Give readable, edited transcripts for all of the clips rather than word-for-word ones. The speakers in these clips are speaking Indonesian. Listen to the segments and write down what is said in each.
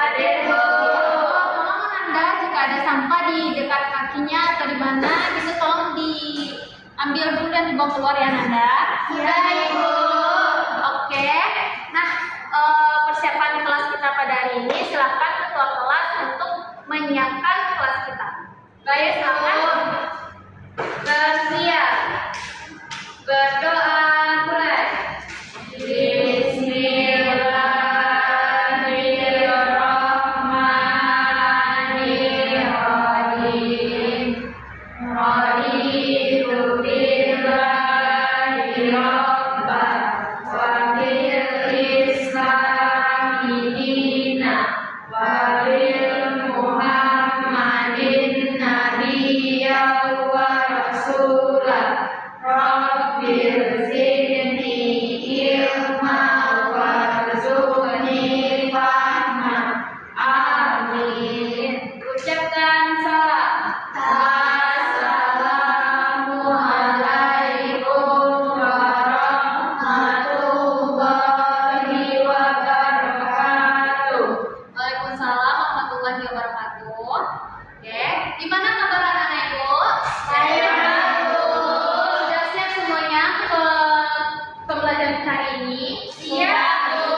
Hadir, Bu. Tolong Ananda jika ada sampah di dekat kakinya atau di mana, bisa tolong diambil dulu dan dibawa keluar ya Nanda. Iya, Ibu. Oke. Nah, persiapan kelas kita pada hari ini, silakan ketua kelas untuk menyiapkan kelas kita. Baik, silakan. Bersiap. Berdoa mulai. Bismillahirrahmanirrahim. Raditu billahi rabban wa bil islami dinan wa bil muhammadin nabiyyan wa rasulan. Rabbil zidni ilma warzuqni fahma. Amin. Ucapkan salam. Assalamualaikum warahmatullahi wabarakatuh. Waalaikumsalam warahmatullahi wabarakatuh. Oke, gimana kabar anak-anak Ibu? Baik, Bu. Sudah siap semuanya ke pembelajaran hari ini? Siap, Bu.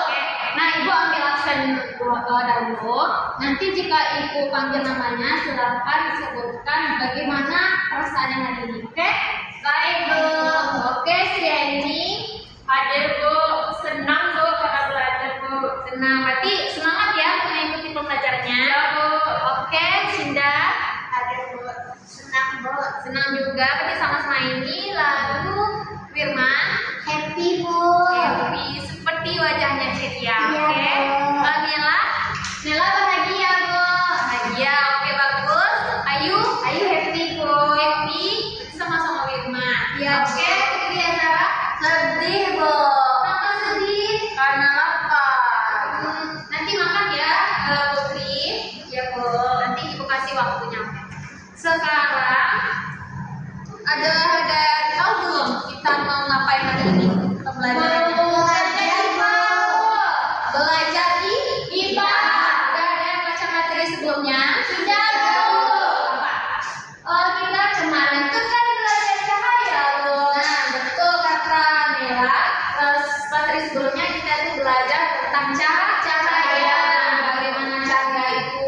Oke. Nah, Ibu ambil absen dahulu. Nanti jika Ibu panggil namanya, silakan disebutkan bagaimana perasaannya hari ini. Oke? Baik, Bu. Oke, Sriani. Hadir, Bu. Senang, Bu, karena belajar, Bu. Senang, berarti semangat ya mengikuti pembelajarannya. Ya, Bu. Oke, Sinda. Hadir, Bu. Senang, Bu. Senang juga, berarti sama-sama ini. Lalu Firman. Happy, Bu. Happy, seperti wajahnya ceria. Iya, Oke. Bu. Nela. Nela bahagia, Bu. Bahagia, oke bagus. Ayu. Ayo happy, Bu. Happy, sama-sama Firman. Iya, Bu. Oke, Putri Azara. Sedih, Bu. Kenapa sedih? Karena lapar. Nanti makan ya, Putri. Ya, Bu. Nanti Ibu kasih waktunya. Sekarang ada tahu belum kita mau ngapain hari ini pembelajarannya? Belajar IPA. Udah ada yang baca materi sebelumnya? Sudah, Bu. Kita kemarin tuh kan belajar cahaya, Bu. Nah, betul kata Nela. Materi sebelumnya kita tuh belajar tentang cahaya. Bagaimana cahaya itu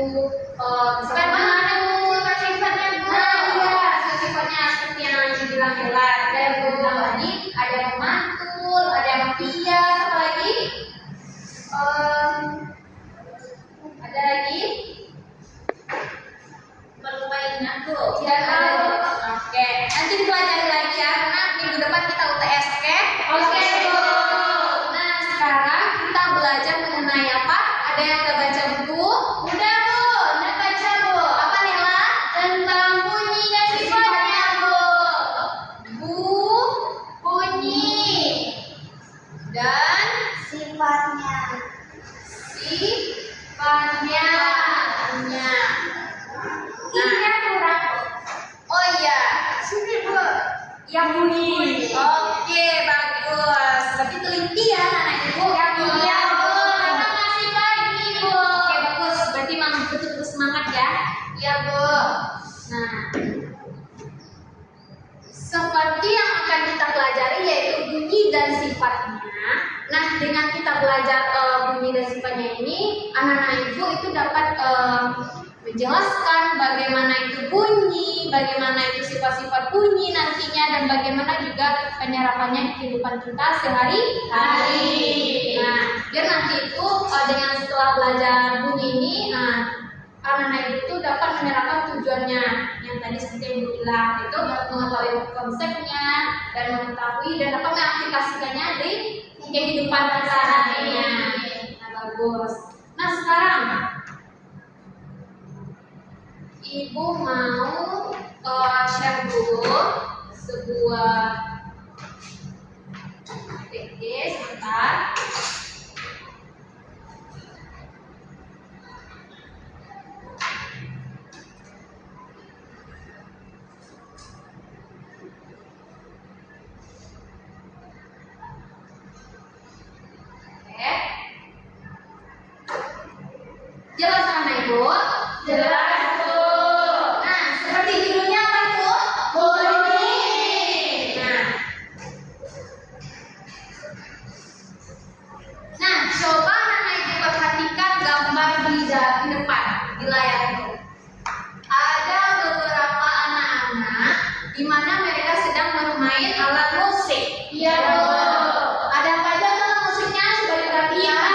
bagaimana sifat-sifatnya, Bu. Nah, iya, sifat-sifatnya seperti yang dibilang Nela. Ada yang bilang tadi, ada yang mantul, ada yang bias, apa lagi? Ada lagi? Melupain aku. Ya, tahu. Oke, nanti dipelajari lagi ya, karena minggu depan kita UTS, oke? Oke, Bu. Nah, sekarang kita belajar mengenai apa? Ada yang udah baca buku? Udah, Bu. Udah baca, Bu. Apa Nela? Tentang bunyi dan sifatnya, Bu. Bunyi dan Sifatnya. sifatnya. Ini kurang. Oh iya, Sini, Bu. yang bunyi. Oke, bagus. Berarti teliti ya anak Ibu. Iya, Bu. Karena masih pagi, Bu. Oke, bagus. Berarti memang betul-betul semangat ya. Ya, Bu. Nah, seperti yang akan kita pelajari yaitu bunyi dan sifatnya. Nah, dengan kita belajar bunyi dan sifatnya ini, anak-anak Ibu itu dapat menjelaskan bagaimana itu bunyi, bagaimana itu sifat-sifat bunyi nantinya, dan bagaimana juga penyerapannya di kehidupan kita sehari-hari. Nah, biar nanti itu dengan setelah belajar bunyi ini, anak-anak itu dapat menyerapkan tujuannya yang tadi seperti yang Ibu bilang, itu mengetahui konsepnya dan mengetahui dan dapat mengaplikasikannya di kehidupan sehari-harinya. Nah, bagus. Nah, sekarang Ibu mau share dulu sebuah sebentar. Oke. Jelas sama Ibu? Jelas, Bu. Nah, seperti judulnya apa Bu? Bunyi. Nah, coba anak Ibu perhatikan gambar di depan, di layar itu. Ada beberapa anak-anak di mana mereka sedang bermain alat musik. Iya, Bu. Ada apa aja tuh musiknya? Coba diperhatikan.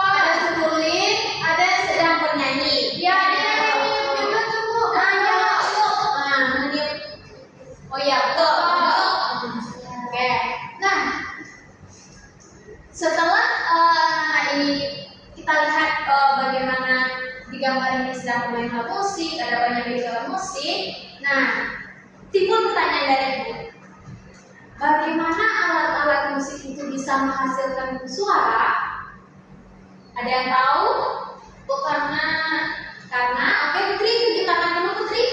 Ada seruling, ada yang sedang bernyanyi. Ya, ada yang nyanyi juga tuh, Bu. Meniup. Oh iya, betul. Oke. Nah, setelah ini kita lihat bagaimana di gambar ini sedang bermain alat musik, ada banyak jenis alat musik. Nah, timbul pertanyaan dari Ibu. Bagaimana alat-alat musik itu bisa menghasilkan suara? Ada yang tahu? Bu, karena oke Putri, tunjukkan dulu Putri.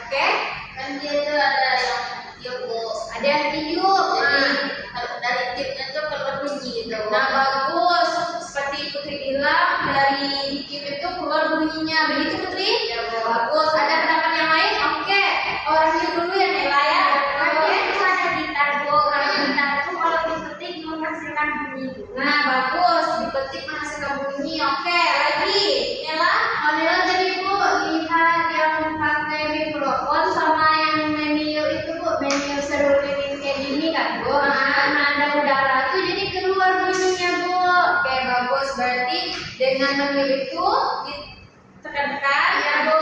Oke. Kan dia tuh ada yang tiup, Bu. Ada yang tiup. Jadi kalau dari tiupnya tuh keluar bunyi gitu. Nah, bagus. Seperti Putri bilang, dari tiup itu keluar bunyinya. Begitu Putri? Ya, Bu. Bagus. Ada pendapat yang lain? Oke. Orang tiup dulu ya, Nela ya. Tapi itu ada gitar, Bu. Kalau gitar tuh kalau dipetik menghasilkan bunyi. Nah, bagus. Dipetik menghasilkan bunyi. Oke, lagi. Nela? Model jadi Bu, lihat yang pakai mikrofon sama yang meniup itu Bu, meniup seruling kayak gini kan Bu. Karena ada udara tuh jadi keluar bunyinya Bu. Oke, bagus. Berarti dengan meniup itu ditekan-tekan. Iya, Bu.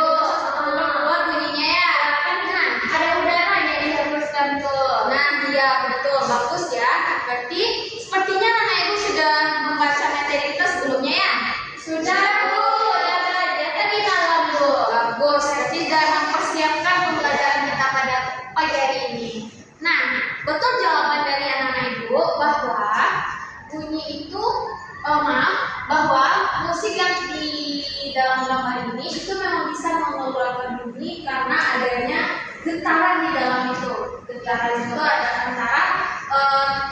Keluar bunyinya ya. Kan ada udaranya dihembuskan tuh. Nah, iya betul, bagus ya. Berarti sepertinya anak Ibu sudah membaca materi kita sebelumnya ya. Sudah Bu, udah belajar tadi malam Bu. Bagus, berarti sudah mempersiapkan pembelajaran kita pada pagi hari ini. Nah, betul jawaban dari anak-anak Ibu bahwa bunyi itu, bahwa musik yang di dalam gambar ini itu memang bisa mengeluarkan bunyi karena adanya getaran di dalam itu. Getaran itu ada antara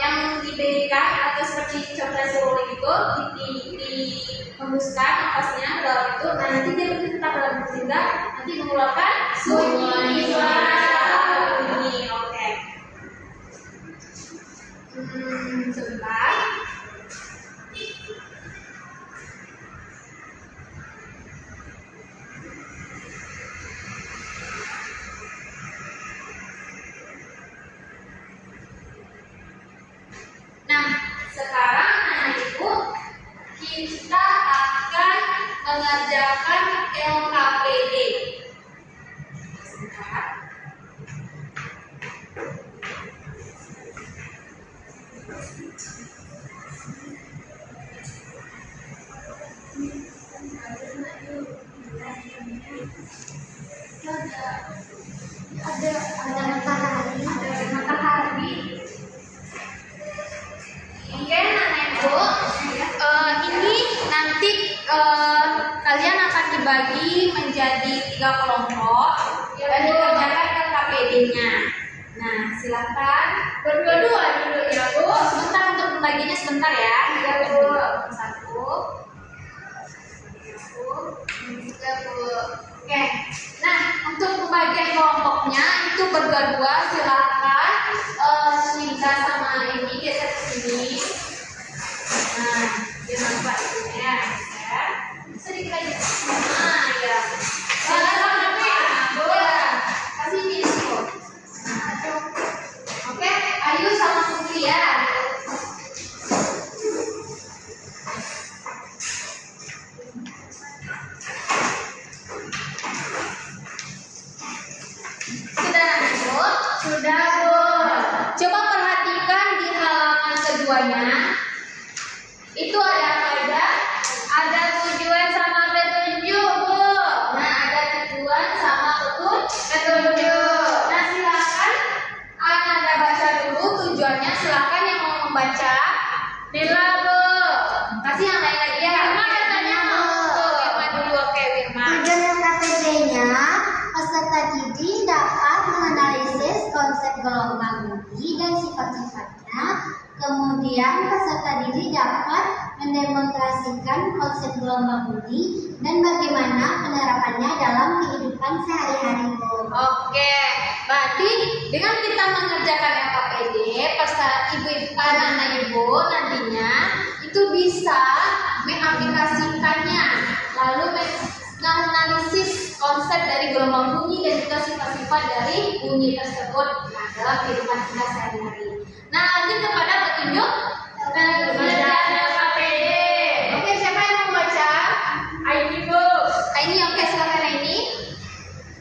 yang diberikan atau seperti contoh seruling itu dihembuskan napasnya ke dalam itu. Nah, nanti dia bergetar dalam sehingga nanti mengeluarkan bunyi. Bunyi, oke. Sebentar. Nah, sekarang anak Ibu kita akan mengerjakan LKPD. Sebentar. Ada matahari. Oke, anak Ibu, ini nanti kalian akan dibagi menjadi 3 kelompok dan dikerjakan LKPD-nya. Nah, silakan Berdua-dua dulu ya Bu. sebentar untuk pembagiannya sebentar ya. Iya, Bu. Satu, Iya Bu. oke. Nah, untuk pembagian kelompoknya itu berdua-dua. Silakan Sinta sama ini geser ke sini. Nah, biar nampak itunya ya. Sedikit aja. Nah, ya. Silakan tapi ya. Kasih ini Bu. Oke, Ayu sama Putri ya. Sudah Bu? Sudah Bu. Coba perhatikan di halaman keduanya. Itu ada apa aja? Ada tujuan sama petunjuk Bu. Nah, ada tujuan sama Petunjuk. Nah, silakan Anda baca dulu tujuannya. Silakan yang mau membaca. Nila Bu. Kasih yang lain lagi ya. Wirma katanya mau. Oh, Wirma dulu. Oke, Wirma. Tujuan LKPD-nya, peserta didik dapat menganalisis konsep gelombang bumi dan sifat-sifatnya. Kemudian peserta didik dapat mendemonstrasikan konsep gelombang bunyi dan bagaimana penerapannya dalam kehidupan sehari-hari, Bu. Oke, berarti dengan kita mengerjakan LKPD, peserta ibu-ibu anak-anak ibu nantinya itu bisa mengaplikasikannya, lalu menganalisis konsep dari gelombang bunyi dan juga sifat-sifat dari bunyi tersebut dalam kehidupan kita sehari-hari. Nah, lanjut kepada petunjuk pengerjaan LKPD. Oke, siapa yang mau baca? Aini Bu. Aini, oke, silakan Aini.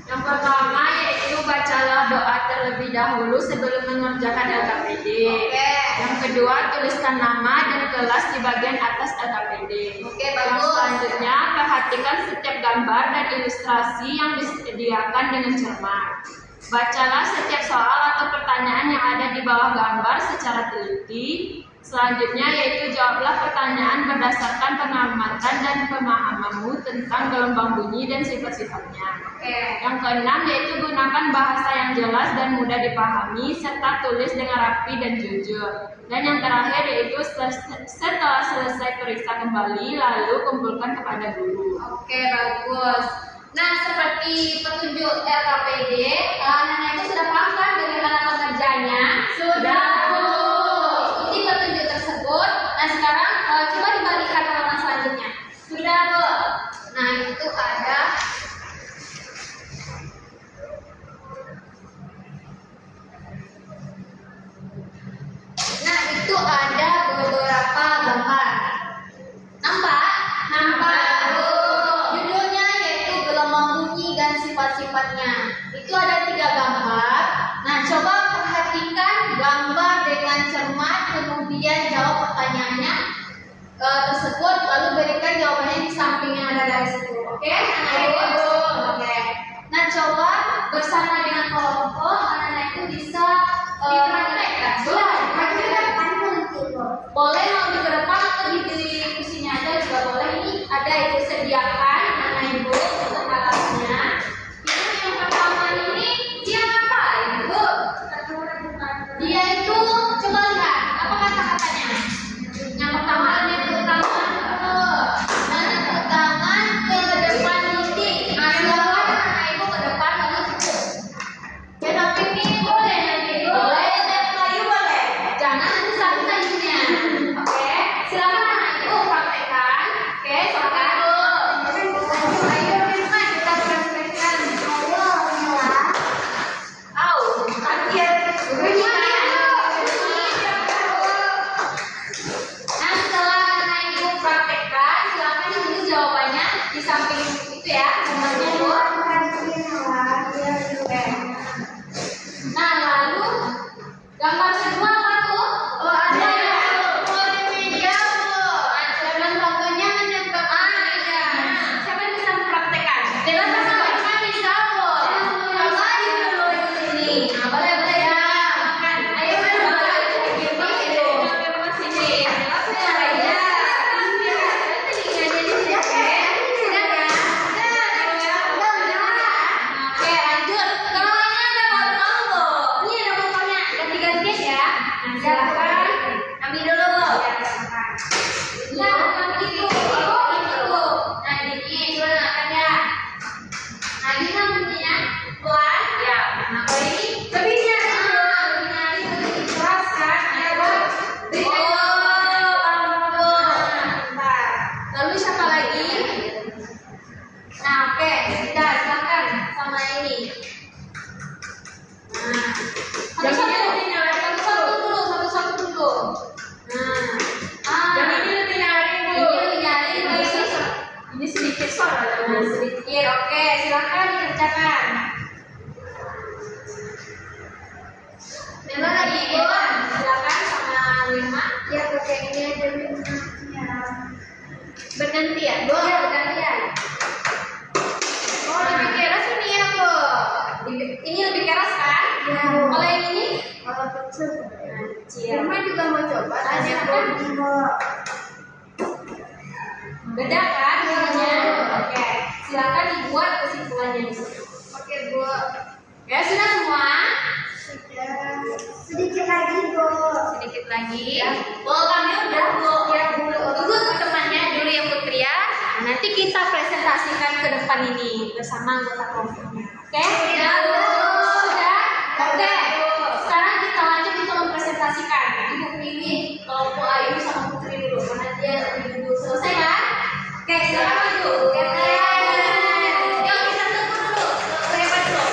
Yang pertama yaitu bacalah doa terlebih dahulu sebelum mengerjakan LKPD. Oke. Yang kedua, tuliskan nama dan kelas di bagian atas LKPD. Oke, Yang bagus. selanjutnya, perhatikan setiap gambar dan ilustrasi yang disediakan dengan cermat. Bacalah setiap soal atau pertanyaan yang ada di bawah gambar secara teliti. Selanjutnya yaitu jawablah pertanyaan berdasarkan pengamatan dan pemahamanmu tentang gelombang bunyi dan sifat-sifatnya. Oke. Yang keenam yaitu gunakan bahasa yang jelas dan mudah dipahami serta tulis dengan rapi dan jujur. Dan yang terakhir yaitu setelah selesai periksa kembali lalu kumpulkan kepada guru. Oke, bagus. Nah, seperti petunjuk LKPD, anak-anak itu sudah paham kan bagaimana pengerjaannya? Sudah, Bu. Ikuti petunjuk tersebut. Nah, sekarang coba dibalikan halaman selanjutnya. Sudah, Bu. Nah, itu ada beberapa gambar. Nampak? Judulnya yaitu gelombang bunyi dan sifat-sifatnya. Itu ada 3 gambar. Nah, coba perhatikan gambar dengan cermat, kemudian jawab pertanyaannya tersebut, lalu berikan jawabannya di samping yang ada dari situ. Oke? Oke. Nah, coba bersama dengan kelompok anak-anak itu bisa dipraktekkan. Boleh mau di depan atau di kursinya aja juga boleh. Ini ada itu sediakan anak ibu untuk alatnya. Ini yang pertama ini dia ngapain ibu? Dia itu coba lihat apa kata-katanya. Yang pertama menepuk tangan ke depan titik. Nah, silakan anak ibu ke depan lalu cukup. Ya, tapi ini boleh nanti boleh. Boleh. Jangan nanti sakit kayunya. Oke, silakan anak ibu praktekkan. Oke, silakan. Ayo Firman, kita praktekkan. Nah, setelah anak ibu praktekkan, silakan ditulis jawabannya di samping itu ya, gambarnya Bu. Oke. Nah, lalu gambar kedua apa tuh? Oh, ada ya. Multimedia, Bu. Dan contohnya menyebut iya. Siapa yang bisa mempraktekkan? Jelas sama bisa, Bu. Coba dulu di sini. Nah, boleh ya. Makan. Ayo coba sini. Sudah ya. Oke, lanjut. Kalau ini ada botol, Bu. Ini ada botolnya. Ganti-gantian ya. Nah, silakan. Ambil dulu, Bu. Nah, ambil itu. Itu. Nah, ini sudah makan ya. Nah, ini kan bunyinya pelan. Ya. Nah, kalau ini lebih nyari. Lebih nyari, lebih keras kan? Ya, Bu. Lalu siapa lagi? Nah, oke, sudah silakan sama ini. Nah, satu-satu dulu. Nah, Yang ini lebih nyari, Bu. ini lebih nyari, Ini sedikit suara. Nah, sedikit. Oke, silakan dikerjakan. Memang lagi Iwan, silakan sama Lima. Ya, pakai ini aja dulu. Bergantian, Bu. Iya, bergantian. Oh, lebih keras ini ya, Bu. Ini lebih keras kan? Ya. Kalau yang ini? Kalau kecil. Kecil. Irma juga mau coba. Tanya, Bu. Ibu. Beda kan bunyinya? Oke, silakan dibuat kesimpulannya di sini. Oke, Bu. Ya, sudah semua? Sudah. Sedikit lagi, Bu. Sedikit lagi. Bu, kami udah, Bu. Ya, Bu. Tunggu, depan ini bersama anggota kelompoknya. Oke? Ya, Bu. Sudah? Oke. Sekarang kita lanjut untuk mempresentasikan. Ibu pilih kelompok Ayu sama Putri dulu karena dia lebih dulu. Selesai kan? Oke, silakan maju. Yuk kita tunggu dulu. Hebat dulu.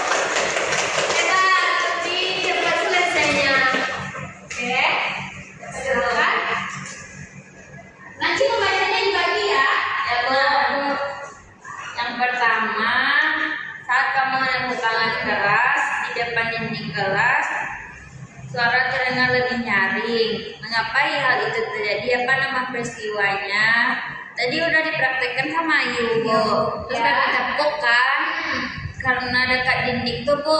Hebat. Tapi cepat selesainya. Oke. Silakan. Nanti membacanya dibagi ya. Ya, Bu. Yang pertama, saat kamu menepuk tangan keras di depan dinding kelas, suara terdengar lebih nyaring. Mengapa ya hal itu terjadi? Apa nama peristiwanya? Tadi udah dipraktekkan sama Ayu, Bu. Terus Ya. kami tepuk kan? Karena dekat dinding tuh, Bu,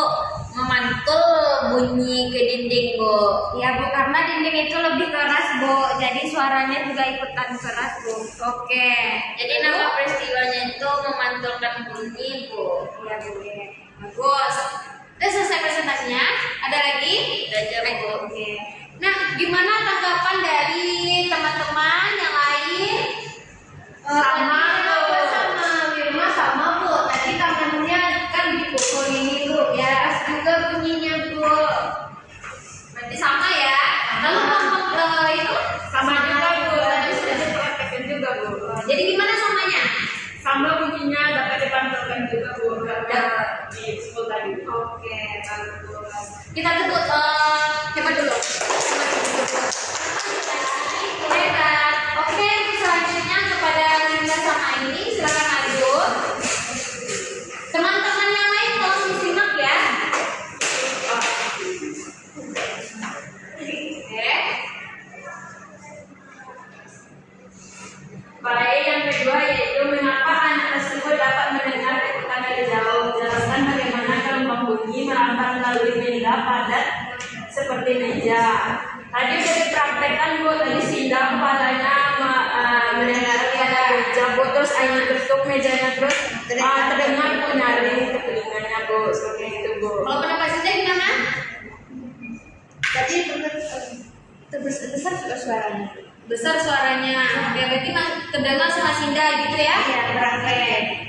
memantul bunyi ke dinding, Bu. Ya Bu, karena dinding itu lebih keras Bu, jadi suaranya juga ikutan keras Bu. Oke. Jadi nama peristiwanya itu memantulkan bunyi, Bu. Ya Bu. Bagus. Udah selesai presentasinya? Ada lagi? Udah aja, Bu. Oke. Nah, gimana tanggapan dari teman-teman yang lain? Sama, Tadi Bu. sama Wirma sama Bu. Tadi tangannya kan dipukul ini Bu, ya. Pas juga bunyinya Bu. Berarti sama ya. Lalu kelompok itu Sama juga, Bu. Tadi sudah dipraktekkan juga, Bu. jadi gimana samanya? Sama bunyinya dapat dipantulkan juga, Bu. Karena di school tadi. Oke, bagus. Kita tunggu coba dulu. Hebat. Oke, selanjutnya kepada Linda sama ini silakan maju. Teman-teman yang lain tolong disimak ya. Oke. Baik, yang kedua yaitu mengapa anak tersebut dapat mendengar ketika dari jauh. Jelaskan bagaimana gelombang bunyi merambat melalui benda padat seperti meja. Tadi sudah dipraktekkan, Bu. Tadi Sinda kepalanya mendengar pada meja, Bu. Terus Ayu ketuk mejanya terus terdengar Bu nyaring ke telinganya, Bu. Seperti itu, Bu. Kalau pendapat Sinda gimana? Tadi terbesar juga suaranya. Besar suaranya. Oke, berarti terdengar sama Sinda gitu ya? Iya, Oke,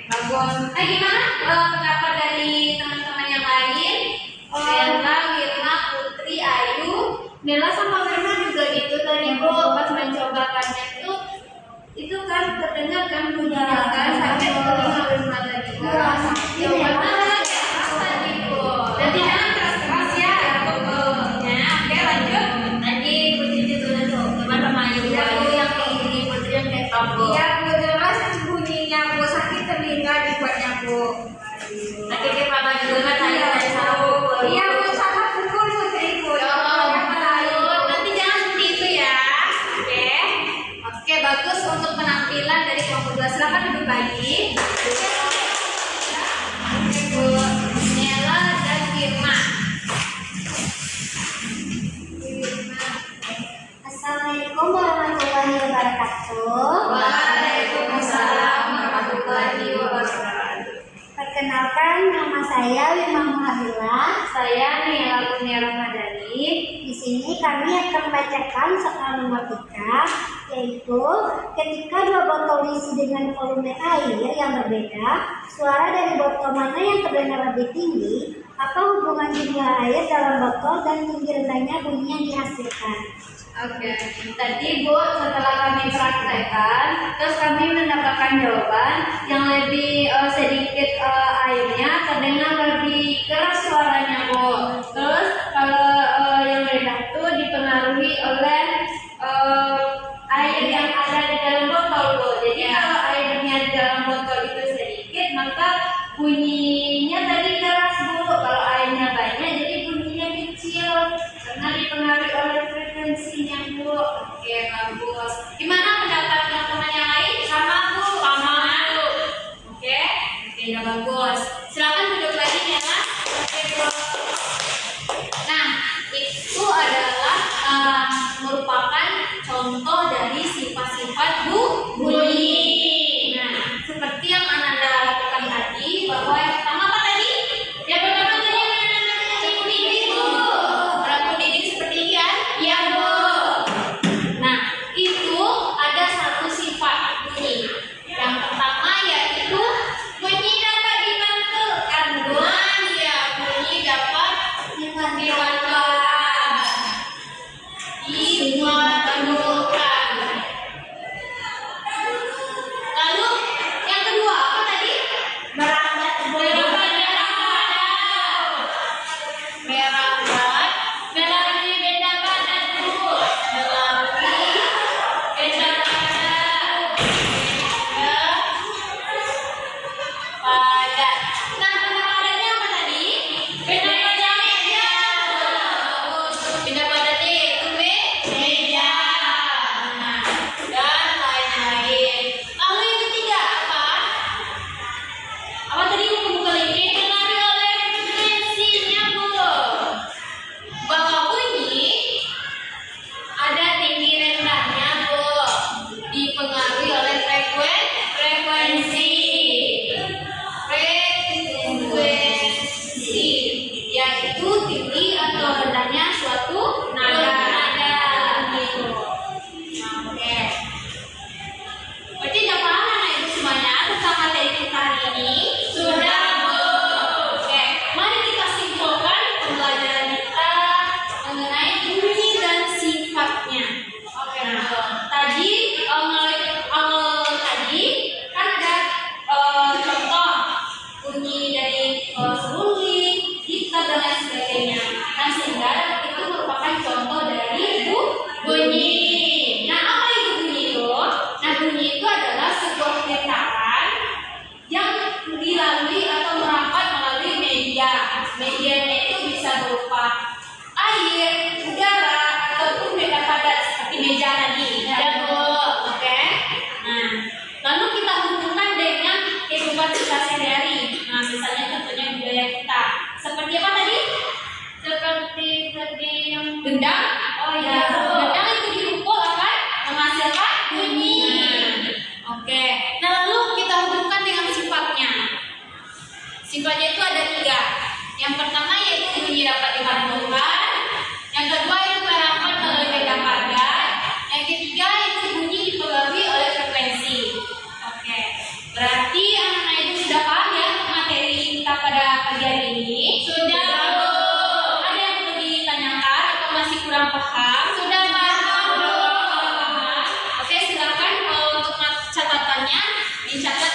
bagus. Gimana pendapat dari teman-teman yang lain? Bella, Wirma, Putri, Ayu, Bella sama Wirma juga gitu tadi Bu pas mencobakannya itu kan terdengar kan bunyinya kan sampai telinga Wirma tadi kan. Jawabannya kayak apa tadi Bu? Berarti jangan keras-keras ya untuk bunyinya. Oke, lanjut. Tadi Putri itu tuh, teman-teman Ayu, Iya, Bu. Ayu yang kayak gini, Putri yang kayak kamu. Iya Bu, jelas bunyinya Bu, sakit telinga dibuatnya Bu. Nanti kayak papa juga kan tadi tadi sama Bu. Iya Bu, sama pukul Putri Bu. Ya Allah, Lanjut. Nanti jangan seperti itu ya. Oke. Oke, bagus untuk penampilan dari kelompok 2. Silakan duduk lagi. Oke Bu, Nela dan Firma. Assalamualaikum warahmatullahi wabarakatuh. Waalaikumsalam warahmatullahi wabarakatuh. Perkenalkan, nama saya Wirma Muhabilah. Saya Nela Kurnia Ramadhani. Di sini kami akan membacakan soal nomor 3, yaitu ketika dua botol diisi dengan volume air yang berbeda, suara dari botol mana yang terdengar lebih tinggi? Apa hubungan jumlah air dalam botol dan tinggi rendahnya bunyi yang dihasilkan? Oke, tadi Bu setelah kami praktekkan, terus kami mendapatkan jawaban yang lebih sedikit airnya terdengar lebih keras suaranya Bu. Terus kalau yang rendah itu dipengaruhi oleh air yang ada di dalam botol Bu. Jadi kalau airnya di dalam botol itu sedikit, maka bunyinya tadi keras Bu. Kalau airnya banyak, jadi bunyinya kecil karena dipengaruhi oleh frekuensinya Bu. Oke, bagus. Gimana pendapat teman-teman yang lain? Sama Bu? Sama Bu. Oke, udah bagus. Silakan duduk lagi ya. Oke Bu. Nah, itu adalah merupakan contoh dari sifat-sifat bunyi. Nah, seperti yang Ananda lakukan tadi, bahwa yang pertama apa tadi? Yang pertama tadi lampu dinding Bu. Lampu dinding seperti ini ya? Iya Bu. Nah, itu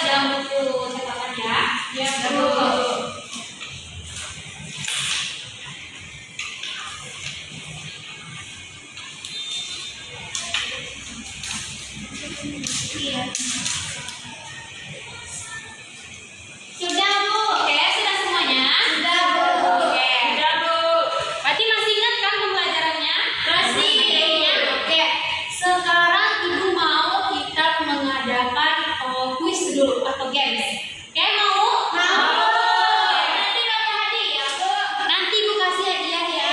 dalam buku catatan ya. Ya, Bu. Sudah Bu. Oke, sudah semuanya? Sudah Bu. Oke. Sudah, Bu. Berarti masih ingat kan pembelajarannya? Masih. Oke. Sekarang Ibu mau kita mengadakan kuis dulu atau games. Oke, mau? Mau. Nanti dapat hadiah, Bu. Nanti Bu kasih hadiah ya.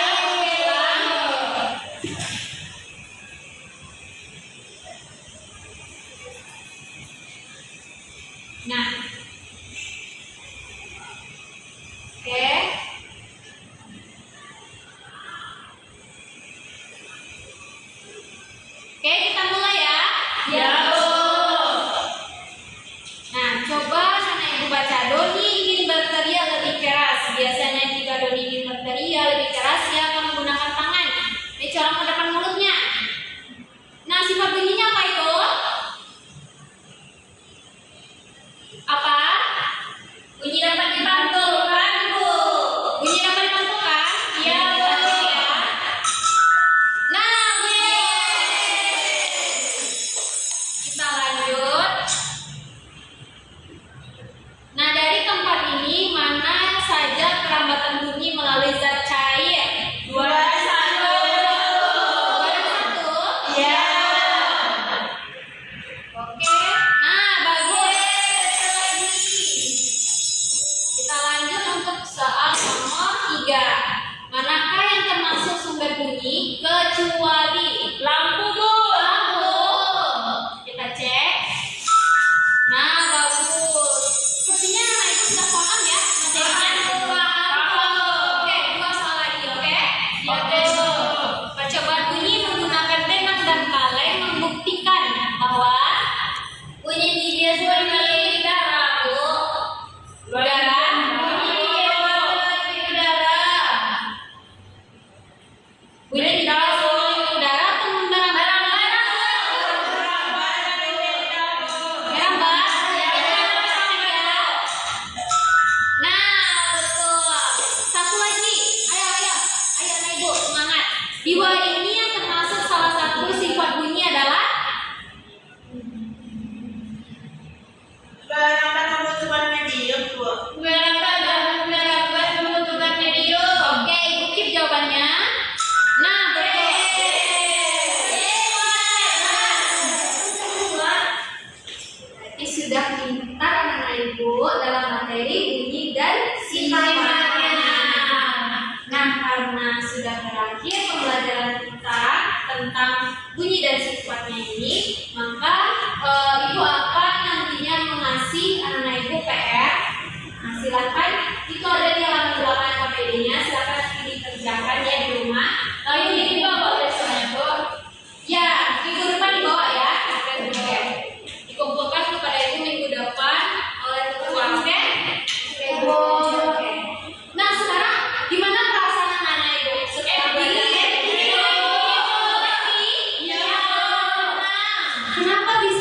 Nah. Oke. Oke, kita mulai ya. Ya, Bu. Nah, coba sana Ibu baca. Doni ingin berteriak lebih keras. Biasanya jika Doni ingin berteriak lebih keras, dia akan menggunakan tangan. Dicorong ke depan mulutnya. Nah, sifat bunyinya apa itu? Apa? Bunyi dapat dipantulkan, Bu. Bunyi dapat dipantulkan? Iya, Bu. Ya. Nah, kita lanjut. Nah, dari keempat ini mana saja kerambatan bunyi melalui zat cair? 2, 1. Ada satu. Ya. Oke. Nah, bagus. Kita lanjut untuk soal nomor 3. Manakah yang termasuk sumber bunyi kecuali Lampu, Bu. lampu? Kita cek. Nah, bagus. Sepertinya anak itu sudah paham ya materinya. Oke, 2 soal lagi, oke? Oke, Bu. Percobaan bunyi menggunakan benang dan kaleng membuktikan bahwa bunyi di dia sebagai udara, Bu. Udara. Bunyi di dia sebagai udara. Bunyi di dia sebagai udara atau barang-barang? Gambar. Nah, betul. Satu lagi. Ayo, anak Ibu, semangat. Di bawah ini yang termasuk salah satu sifat bunyi adalah Barang-barang pembentukan medium, Bu. barang-barang pembentukan medium. Oke, Ibu keep jawabannya. Nah, betul. Berarti sudah pintar anak-anak Ibu dalam materi bunyi dan sifatnya. Nah, karena sudah berakhir pembelajaran kita tentang bunyi dan sifatnya ini, maka Ibu akan nantinya mengasih anak-anak Ibu PR. Nah, silakan itu ada di halaman belakang KPD-nya, silakan nanti dikerjakan ya di rumah. Lalu ini dibawa besoknya, Bu. Ya, minggu depan dibawa ya. Oke. Dikumpulkan kepada Ibu minggu depan oleh ketua, oke? Oke. Nah, sekarang gimana perasaan anak-anak Ibu? Setelah belajar? Happy? Kenapa bisa